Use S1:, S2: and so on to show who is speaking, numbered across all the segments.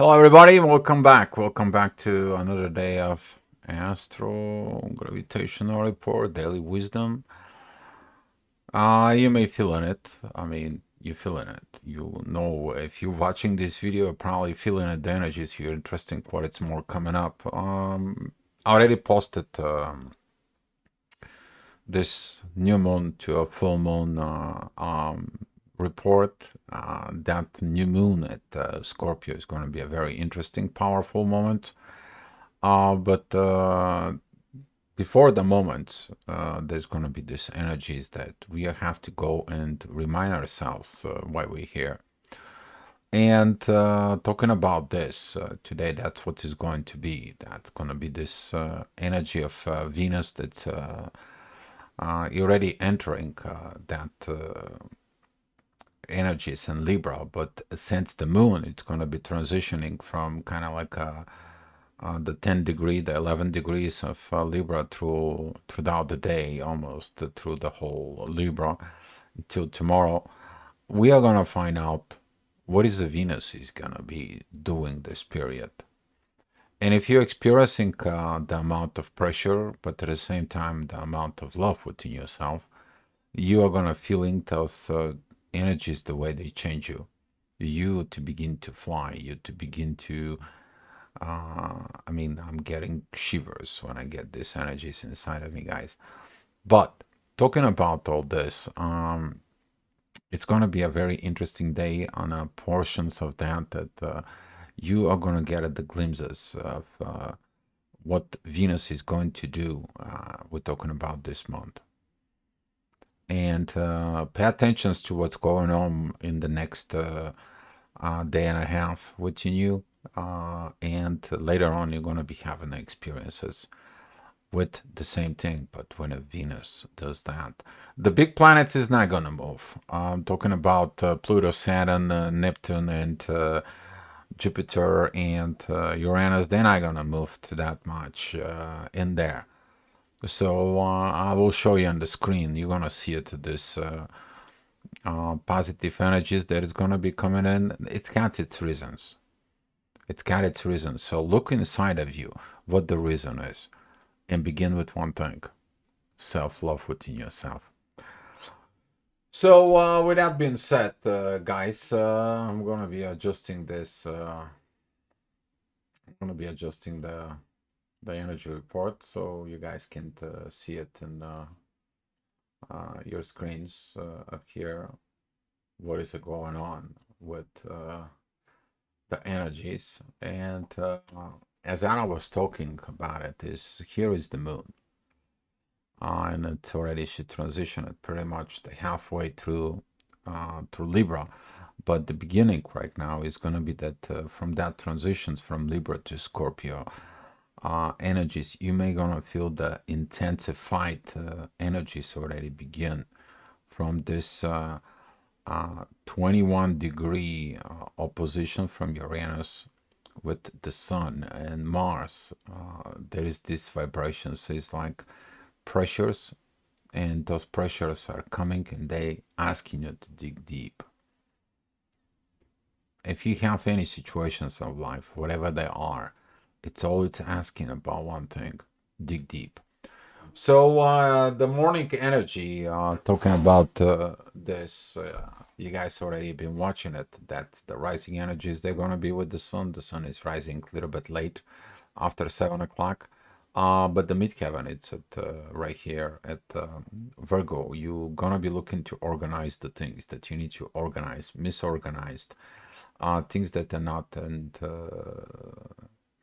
S1: Hello, everybody. Welcome back. Welcome back to another day of Astro Gravitational Report, Daily Wisdom. You may feel in it. I mean, you feel in it. You know, if you're watching this video, you're probably feeling it. The energies you're interesting. What it's more coming up. I already posted this new moon to a full moon report. That new moon at Scorpio is going to be a very interesting, powerful moment. But before the moment, there's going to be these energies that we have to go and remind ourselves why we're here. And talking about this today, that's what is going to be. That's going to be this energy of Venus that's already entering that energies in Libra. But since the moon, it's going to be transitioning from kind of like the 10 degree, the 11 degrees of Libra throughout the day, almost through the whole Libra until tomorrow. We are gonna find out what is the Venus is gonna be doing this period. And if you're experiencing the amount of pressure, but at the same time the amount of love within yourself, you are gonna feeling those energies the way they change you. You to begin to fly, you to begin to I mean, I'm getting shivers when I get these energies inside of me, guys. But talking about all this, it's going to be a very interesting day on portions of that you are going to get at the glimpses of what Venus is going to do. We're talking about this month. And pay attention to what's going on in the next day and a half with you. And later on, you're going to be having experiences with the same thing, but when a Venus does that, the big planets is not going to move. I'm talking about Pluto, Saturn, Neptune, and Jupiter and Uranus. They're not going to move to that much in there. So I will show you on the screen. You're going to see it, this positive energies that is going to be coming in. It got its reasons. It's got its reasons. So look inside of you what the reason is and begin with one thing: self-love within yourself. So with that being said, guys, I'm gonna be adjusting this. I'm gonna be adjusting the energy report so you guys can see it in your screens up here. What is going on with the energies? And as Anna was talking about it, is here is the moon. And it's already should transition it pretty much the halfway through Libra, but the beginning right now is going to be that from that transitions from Libra to Scorpio energies, you may gonna feel the intensified energies already begin from this 21-degree opposition from Uranus with the Sun and Mars. There is this vibrations. It's like pressures, and those pressures are coming and they asking you to dig deep. If you have any situations of life, whatever they are, it's always asking about one thing: dig deep. So the morning energy, talking about this, you guys already been watching it. That the rising energies, they're gonna be with the sun. The sun is rising a little bit late, after 7 o'clock. But the midheaven, it's at right here at Virgo. You're gonna be looking to organize the things that you need to organize, misorganized, things that are not, and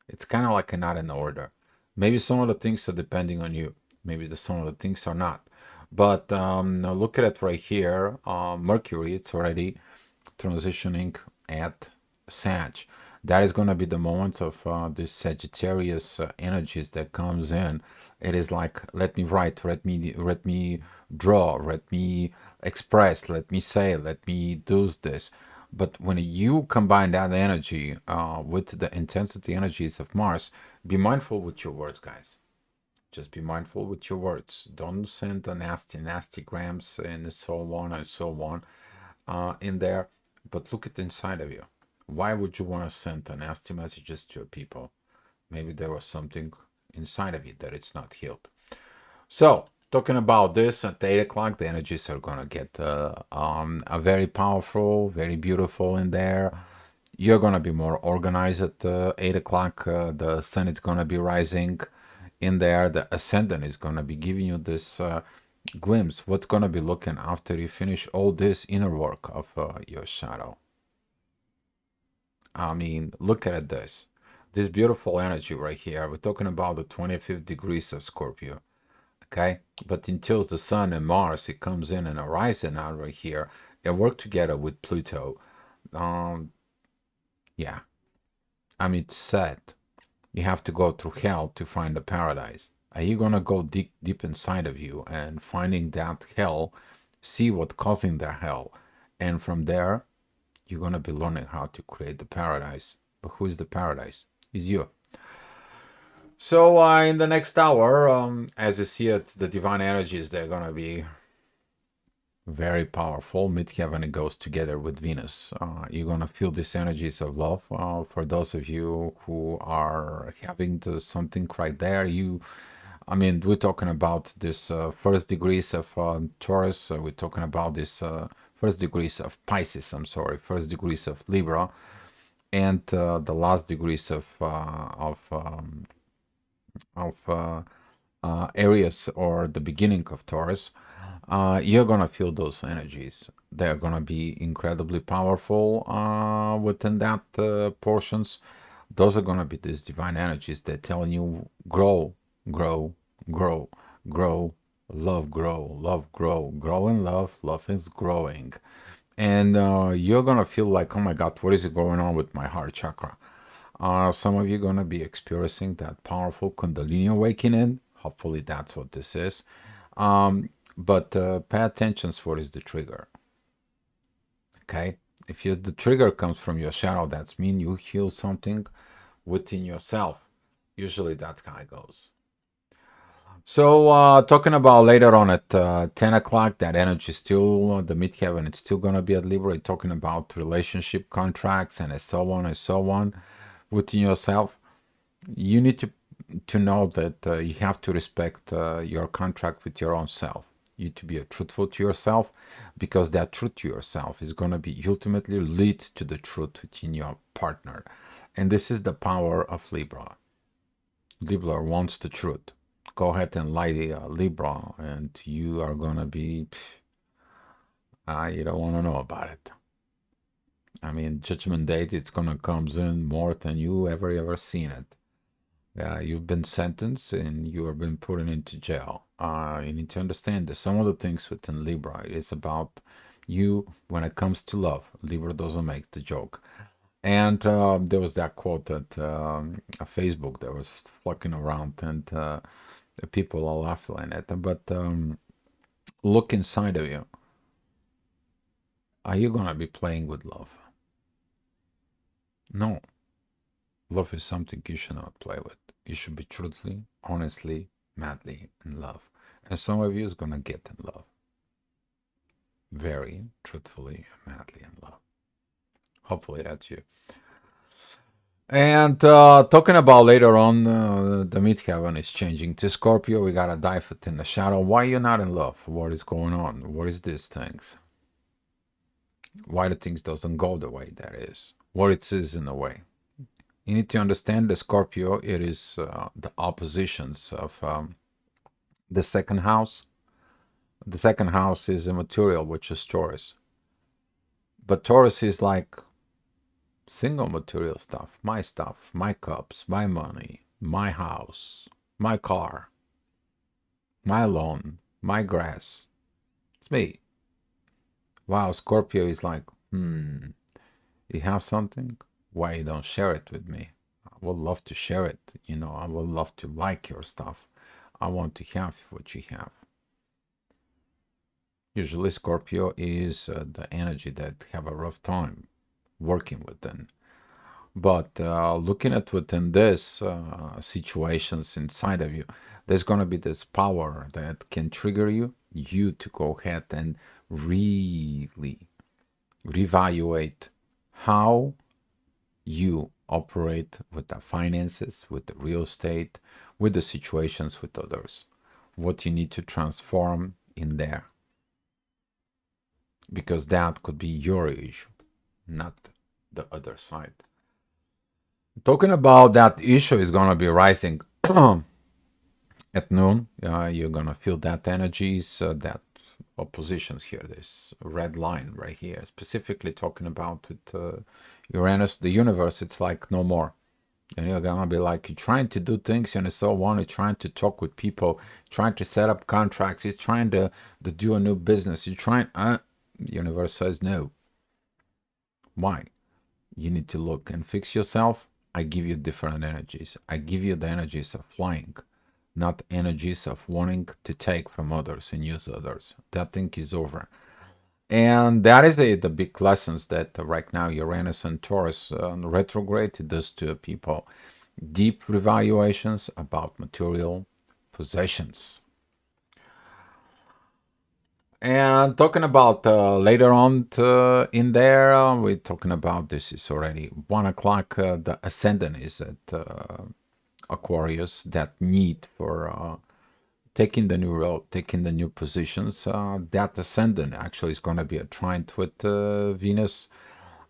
S1: it's kind of like a not in order. Maybe some of the things are depending on you. Maybe some of the things are not. But now look at it right here. Mercury, it's already transitioning at Sag. That is going to be the moment of this Sagittarius energies that comes in. It is like, let me write, let me draw, let me express, let me say, let me do this. But when you combine that energy with the intensity energies of Mars, be mindful with your words, guys. Just be mindful with your words. Don't send the nasty grams and so on and so on in there. But look at inside of you. Why would you want to send a nasty messages to your people? Maybe there was something inside of you that it's not healed. So, talking about this at 8 o'clock, the energies are going to get a very powerful, very beautiful in there. You're going to be more organized at 8 o'clock. The sun is going to be rising in there. The ascendant is going to be giving you this glimpse. What's going to be looking after you finish all this inner work of your shadow. I mean, look at this. This beautiful energy right here. We're talking about the 25th degrees of Scorpio. Okay, but until the sun and Mars, it comes in and arrives in out right here and work together with Pluto. um yeah, I mean, it's sad. You have to go through hell to find the paradise. Are you gonna go deep inside of you and finding that hell, see what causing the hell, and from there you're gonna be learning how to create the paradise. But who is the paradise? Is you. So in the next hour, as you see it, the divine energies, they're gonna be very powerful. Midheaven, it goes together with Venus. You're gonna feel these energies of love. For those of you who are having something right there, I mean, we're talking about this first degrees of Taurus. We're talking about this first degrees of Pisces. I'm sorry, first degrees of Libra, and the last degrees of Aries, or the beginning of Taurus. You're gonna feel those energies. They're gonna be incredibly powerful within that portions. Those are gonna be these divine energies that telling you grow, grow, grow, grow, love, grow in love. Love is growing, and you're gonna feel like, oh my God, what is it going on with my heart chakra? Some of you are going to be experiencing that powerful Kundalini awakening. Hopefully, that's what this is. But pay attention to what is the trigger. Okay? If the trigger comes from your shadow, that's mean you heal something within yourself. Usually, that's how it goes. So, talking about later on at 10 o'clock, that energy still, the midheaven, it's still going to be at Libra, talking about relationship contracts and so on and so on within yourself. You need to know that you have to respect your contract with your own self. You to be truthful to yourself, because that truth to yourself is going to be ultimately lead to the truth within your partner. And this is the power of Libra. Libra wants the truth. Go ahead and lie Libra, and you are going to be, you don't want to know about it. I mean, judgment date, it's going to comes in more than you ever seen it. You've been sentenced and you have been put into jail. You need to understand that some of the things within Libra is about you when it comes to love. Libra doesn't make the joke. And there was that quote that Facebook that was floating around, and people are laughing at it. But look inside of you. Are you going to be playing with love? No. Love is something you should not play with. You should be truthfully, honestly, madly in love. And some of you is gonna get in love. Very truthfully, madly in love. Hopefully that's you. And talking about later on, the midheaven is changing to Scorpio. We gotta dive it in the shadow. Why you're not in love? What is going on? What is these things? Why the things doesn't go the way that is? What it is in a way. You need to understand the Scorpio. It is the oppositions of the second house. The second house is immaterial, which is Taurus. But Taurus is like single material stuff, my cups, my money, my house, my car, my lawn, my grass. It's me. Wow, Scorpio is like, you have something? Why you don't share it with me? I would love to share it. I would love to like your stuff. I want to have what you have. Usually Scorpio is the energy that have a rough time working with them. But looking at within this situations inside of you, there's going to be this power that can trigger you to go ahead and really reevaluate how you operate with the finances, with the real estate, with the situations with others. What you need to transform in there, because that could be your issue, not the other side. Talking about that issue is going to be rising at noon. You're going to feel that energies, that oppositions here, this red line right here, specifically talking about with Uranus, the universe. It's like no more. And you're gonna be like, you're trying to do things and so on, you're trying to talk with people, trying to set up contracts, he's trying to do a new business, you're trying, the universe says no. Why? You need to look and fix yourself. I give you different energies. I give you the energies of flying, not energies of wanting to take from others and use others. That thing is over. And that is the big lessons that right now Uranus and Taurus retrograde does to people. Deep revaluations about material possessions. And talking about later on in there, we're talking about this is already 1 o'clock. The ascendant is at Aquarius. That need for taking the new road, taking the new positions. That ascendant actually is going to be a trine with Venus.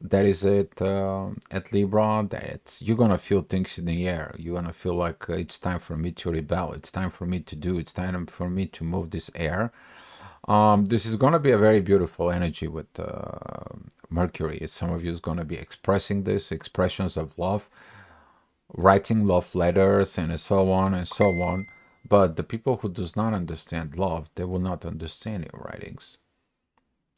S1: That is it at Libra. That you're gonna feel things in the air. You're gonna feel like it's time for me to rebel. It's time for me to do. It's time for me to move this air. This is gonna be a very beautiful energy with Mercury. Some of you is gonna be expressing this expressions of love, writing love letters, and so on and so on. But the people who does not understand love, they will not understand your writings.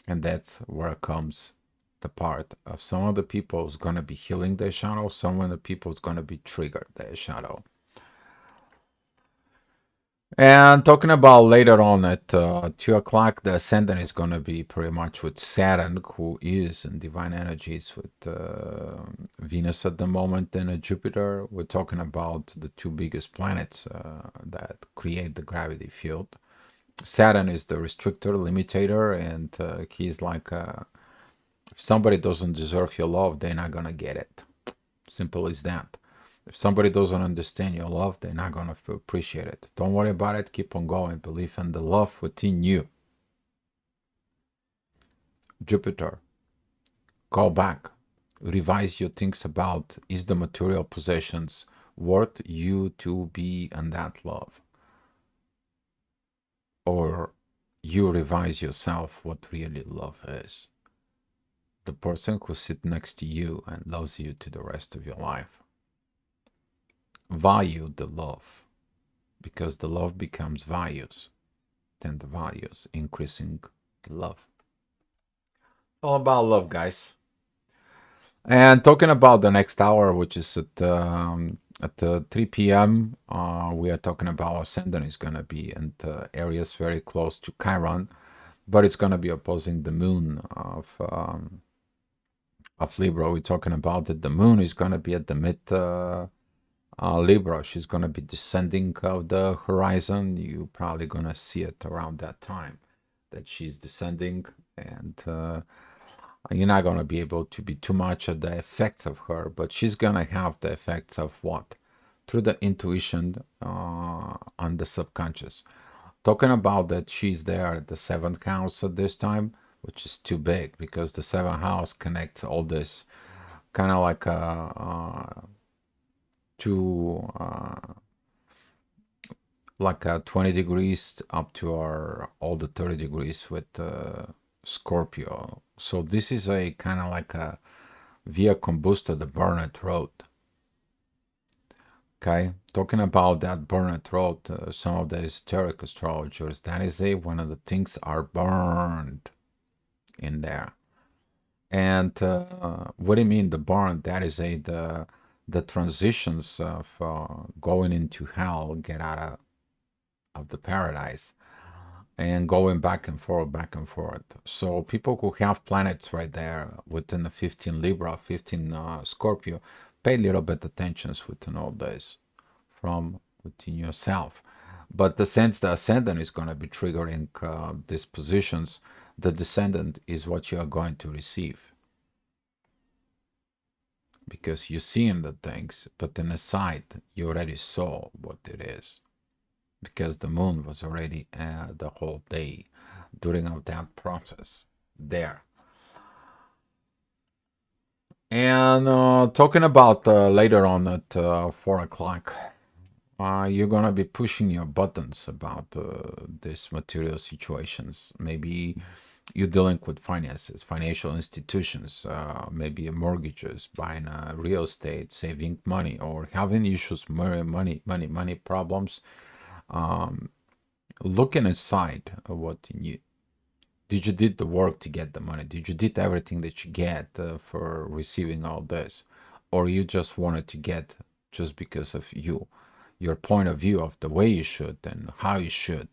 S1: And that's where it comes the part of some of the people is going to be healing their shadow, some of the people is going to be triggered their shadow. And talking about later on at 2 o'clock, the ascendant is going to be pretty much with Saturn, who is in divine energies with Venus at the moment, and Jupiter. We're talking about the two biggest planets that create the gravity field. Saturn is the restrictor, limitator, and he's like if somebody doesn't deserve your love, they're not gonna get it. Simple as that. If somebody doesn't understand your love, they're not gonna appreciate it. Don't worry about it. Keep on going. Believe in the love within you. Jupiter, go back. Revise your things about is the material possessions worth you to be in that love? Or you revise yourself what really love is. The person who sits next to you and loves you to the rest of your life. Value the love, because the love becomes values, then the values increasing the love. All about love, guys. And talking about the next hour, which is at 3 p.m., we are talking about ascendant is going to be in areas very close to Chiron, but it's going to be opposing the moon of Libra. We're talking about that the moon is going to be at the mid Libra. She's going to be descending of the horizon. You're probably going to see it around that time that she's descending, and you're not going to be able to be too much of the effects of her, but she's going to have the effects of what? Through the intuition on the subconscious. Talking about that she's there at the seventh house at this time, which is too big because the seventh house connects all this kind of like to like 20 degrees up to our all the 30 degrees with Scorpio. So this is a kind of like a via combusta, the burnout road. Okay, talking about that burnout road, some of the esoteric astrologers, that is one of the things are burned in there. And what do you mean the burn? That is the transitions of going into hell, get out of the paradise, and going back and forth, back and forth. So people who have planets right there within the 15 Libra, 15 Scorpio, pay a little bit attentions within all this from within yourself. But the sense the ascendant is going to be triggering these positions, the descendant is what you are going to receive. because you're seeing the things, but in the sight, you already saw what it is because the moon was already the whole day during of that process there. And talking about later on at 4 o'clock, you're gonna be pushing your buttons about these material situations. Maybe you're dealing with finances, financial institutions, maybe mortgages, buying real estate, saving money, or having issues, money problems. Um, Looking inside of what you did, you did the work to get the money? Did you did everything that you get for receiving all this, or you just wanted to get just because of you, your point of view of the way you should and how you should?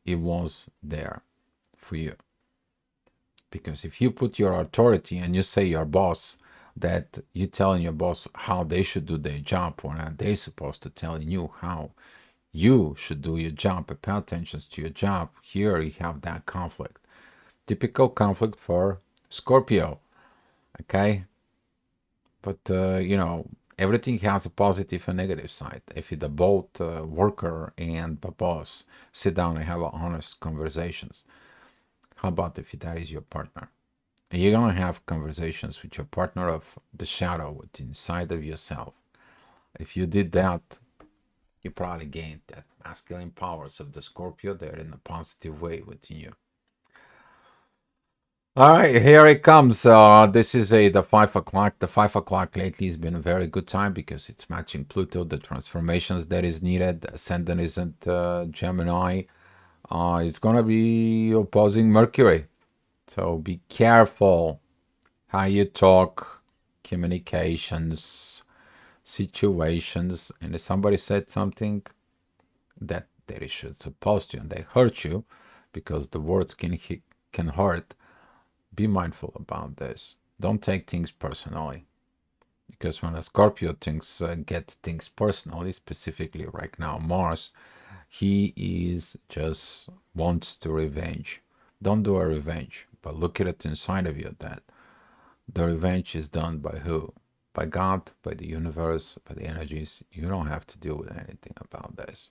S1: It was there for you. Because if you put your authority and you say your boss that you telling your boss how they should do their job, or are they supposed to telling you how you should do your job and pay attention to your job, here you have that conflict. Typical conflict for Scorpio. Okay, but everything has a positive and negative side. If the both worker and the boss sit down and have honest conversations, how about if that is your partner? You're gonna have conversations with your partner of the shadow within inside of yourself. If you did that, you probably gained that masculine powers of the Scorpio there in a positive way within you. All right, here it comes. This is the 5 o'clock. The 5 o'clock lately has been a very good time because it's matching Pluto, the transformations that is needed. Ascendant isn't Gemini. It's gonna be opposing Mercury, so be careful how you talk, communications, situations. And if somebody said something that they should supposed to, and they hurt you, because the words can hurt. Be mindful about this. Don't take things personally, because when a Scorpio get things personally, specifically right now Mars, he is just wants to revenge. Don't do a revenge, but look at it inside of you that the revenge is done by who? By God, by the universe, by the energies. You don't have to deal with anything about this.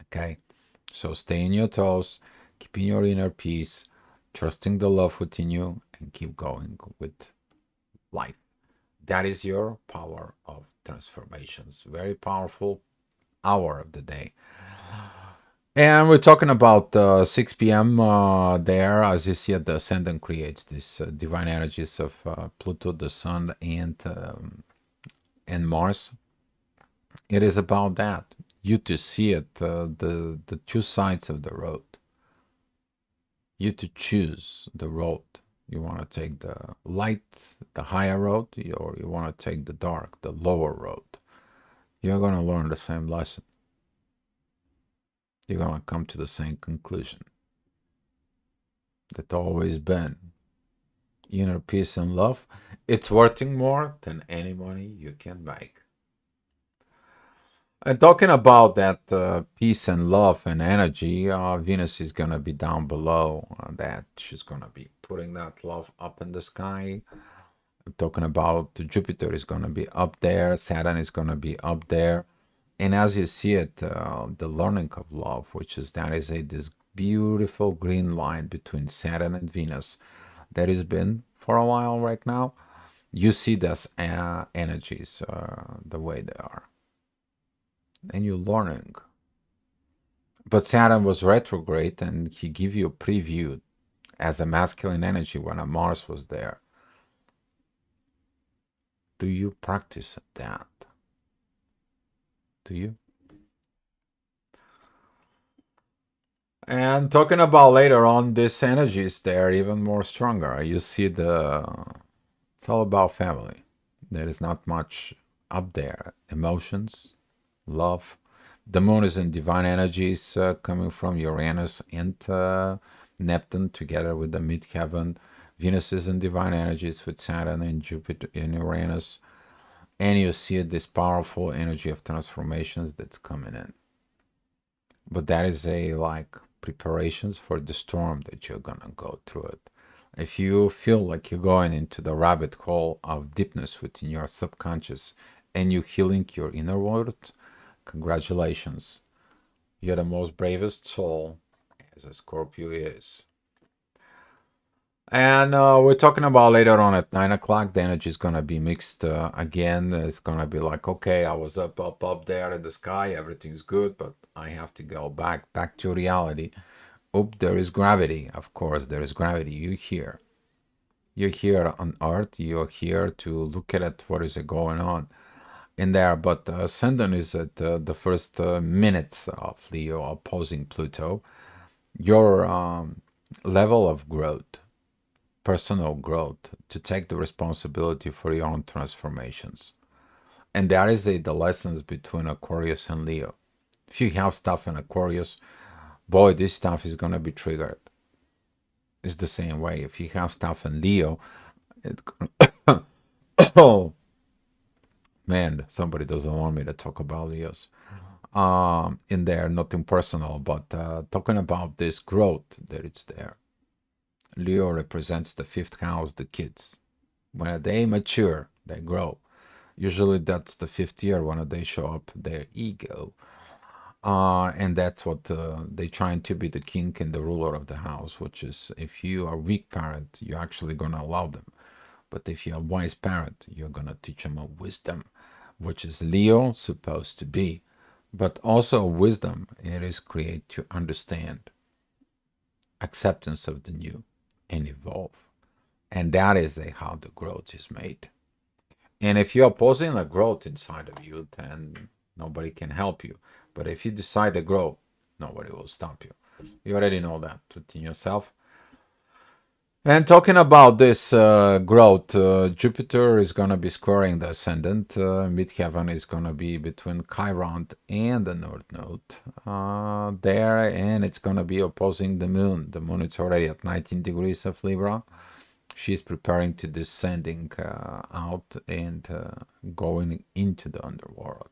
S1: Okay? So stay in your toes, keeping your inner peace, trusting the love within you, and keep going with life. That is your power of transformations. Very powerful hour of the day. And we're talking about 6 p.m. There, as you see, the ascendant creates these divine energies of Pluto, the Sun, and Mars. It is about that. You to see it, the two sides of the road. You to choose the road. You want to take the light, the higher road, or you want to take the dark, the lower road. You're going to learn the same lesson. You're going to come to the same conclusion that always been inner peace and love. It's worthing more than any money you can make. And talking about that peace and love and energy, Venus is going to be down below that. She's going to be putting that love up in the sky. I'm talking about Jupiter is going to be up there, Saturn is going to be up there. And as you see it, the learning of love, which is that is this beautiful green line between Saturn and Venus that has been for a while right now. You see those energies the way they are, and you're learning. But Saturn was retrograde, and he give you a preview as a masculine energy when a Mars was there. Do you practice that? Do you? And talking about later on, this energy is there even more stronger. You see it's all about family. There is not much up there. Emotions, love. The moon is in divine energies coming from Uranus and Neptune together with the midheaven. Venus is in divine energies with Saturn and Jupiter in Uranus. And you see this powerful energy of transformations that's coming in. But that is a like preparations for the storm that you're gonna go through it. If you feel like you're going into the rabbit hole of deepness within your subconscious and you're healing your inner world, congratulations. You're the most bravest soul as a Scorpio is. And we're talking about later on at 9 o'clock. The energy is gonna be mixed again. It's gonna be like, okay, I was up there in the sky. Everything's good, but I have to go back to reality. Oop, there is gravity. Of course, there is gravity. You're here. You're here on Earth. You're here to look at it. What is it going on in there? But Ascendant is at the first minutes of Leo opposing Pluto. Your level of growth, personal growth, to take the responsibility for your own transformations. And that is the lessons between Aquarius and Leo. If you have stuff in Aquarius, boy, this stuff is going to be triggered. It's the same way. If you have stuff in Leo, it, oh man, somebody doesn't want me to talk about Leos. In there, nothing personal, but talking about this growth that it's there. Leo represents the fifth house, the kids. When they mature, they grow. Usually that's the fifth year when they show up their ego. And that's what they trying to be the king and the ruler of the house, which is if you are a weak parent, you're actually going to allow them. But if you're a wise parent, you're going to teach them a wisdom, which is Leo supposed to be. But also wisdom, it is create to understand, acceptance of the new, and evolve. And that is how the growth is made. And if you're opposing a growth inside of you, then nobody can help you. But if you decide to grow, nobody will stop you. You already know that within yourself. And talking about this growth, Jupiter is going to be squaring the ascendant. Midheaven is going to be between Chiron and the North Node there, and it's going to be opposing the Moon. The Moon is already at 19 degrees of Libra. She's preparing to descending out and going into the underworld.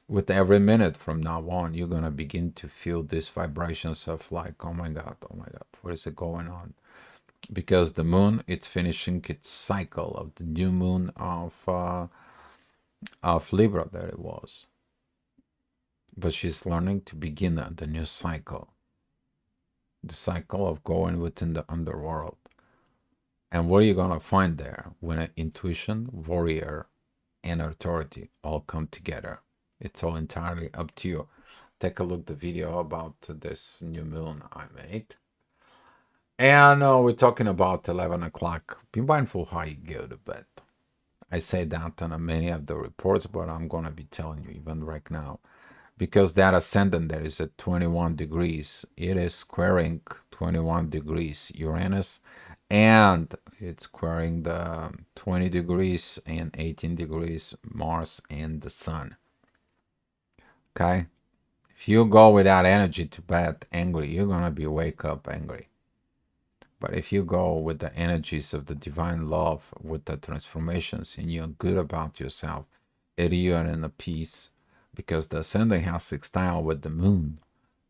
S1: With every minute from now on, you're going to begin to feel these vibrations of like, oh my God, what is it going on? Because the moon, it's finishing its cycle of the new moon of Libra that it was. But she's learning to begin the new cycle. The cycle of going within the underworld. And what are you going to find there when intuition, warrior, and authority all come together? It's all entirely up to you. Take a look at the video about this new moon I made. And we're talking about 11 o'clock. Be mindful how you go to bed. I say that on many of the reports, but I'm going to be telling you even right now. Because that ascendant that is at 21 degrees, it is squaring 21 degrees Uranus, and it's squaring the 20 degrees and 18 degrees Mars and the Sun. Okay? If you go with that energy to bed angry, you're going to be wake up angry. But if you go with the energies of the divine love, with the transformations, and you're good about yourself, you're in a peace, because the ascending has sextile with the moon,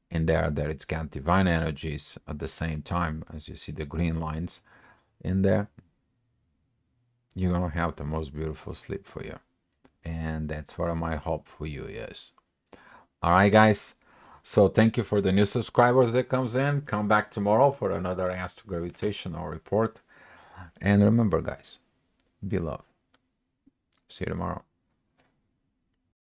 S1: and there that it's got divine energies at the same time, as you see the green lines in there, you're gonna have the most beautiful sleep for you. And that's what my hope for you is. All right, guys. So thank you for the new subscribers that comes in. Come back tomorrow for another astrogravitational report. And remember, guys, be love. See you tomorrow.